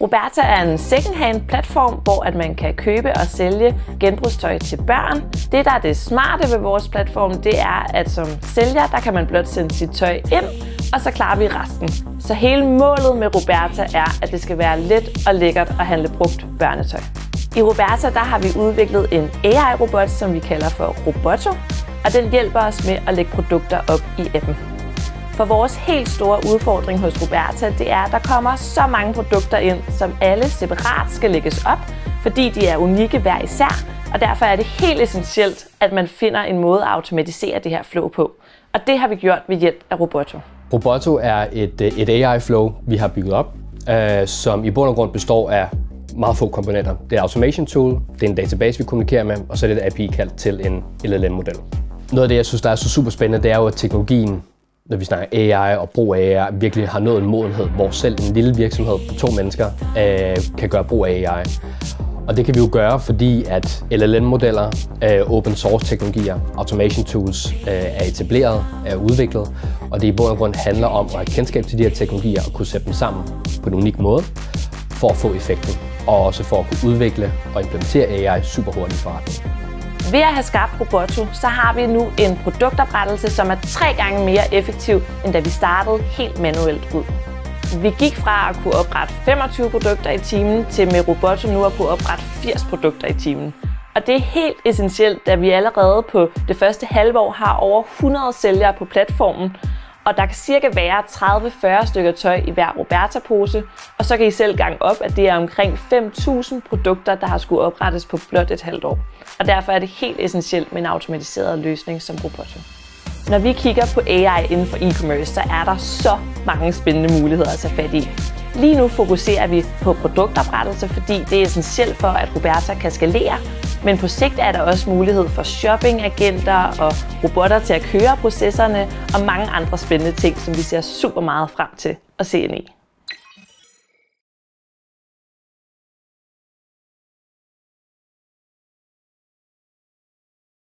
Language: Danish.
Roberta er en secondhand platform, hvor man kan købe og sælge genbrugstøj til børn. Det, der er det smarte ved vores platform, det er, at som sælger, der kan man blot sende sit tøj ind, og så klarer vi resten. Så hele målet med Roberta er, at det skal være let og lækkert at handle brugt børnetøj. I Roberta, der har vi udviklet en AI-robot, som vi kalder for Roboto, og den hjælper os med at lægge produkter op i appen. For vores helt store udfordring hos Roberta, det er, at der kommer så mange produkter ind, som alle separat skal lægges op, fordi de er unikke hver især, og derfor er det helt essentielt, at man finder en måde at automatisere det her flow på. Og det har vi gjort ved hjælp af Roboto. Roboto er et AI-flow, vi har bygget op, som i bund og grund består af meget få komponenter. Det er et automation tool, det er en database, vi kommunikerer med, og så er det et API kaldt til en LLM-model. Noget af det, jeg synes, der er så super spændende, det er jo, at teknologien, når vi snakker AI og brug af AI, virkelig har nået en modenhed, hvor selv en lille virksomhed på 2 mennesker kan gøre brug af AI. Og det kan vi jo gøre, fordi at LLM-modeller, open source teknologier, automation tools er etableret, er udviklet, og det i bund og grund handler om at have kendskab til de her teknologier og kunne sætte dem sammen på en unik måde for at få effekten, og også for at kunne udvikle og implementere AI super hurtigt i forretningen. Ved at have skabt Roboto, så har vi nu en produktoprettelse, som er 3 gange mere effektiv, end da vi startede helt manuelt ud. Vi gik fra at kunne oprette 25 produkter i timen, til med Roboto nu at kunne oprette 80 produkter i timen. Og det er helt essentielt, da vi allerede på det første halve år har over 100 sælgere på platformen, og der kan cirka være 30-40 stykker tøj i hver Roberta-pose, og så kan I selv gange op, at det er omkring 5.000 produkter, der har skulle oprettes på blot et halvt år. Og derfor er det helt essentielt med en automatiseret løsning som Roboto. Når vi kigger på AI inden for e-commerce, så er der så mange spændende muligheder at tage fat i. Lige nu fokuserer vi på produktoprettelse, fordi det er essentielt for, at Roberta kan skalere. Men på sigt er der også mulighed for shoppingagenter og robotter til at køre processerne og mange andre spændende ting, som vi ser super meget frem til at se ind i.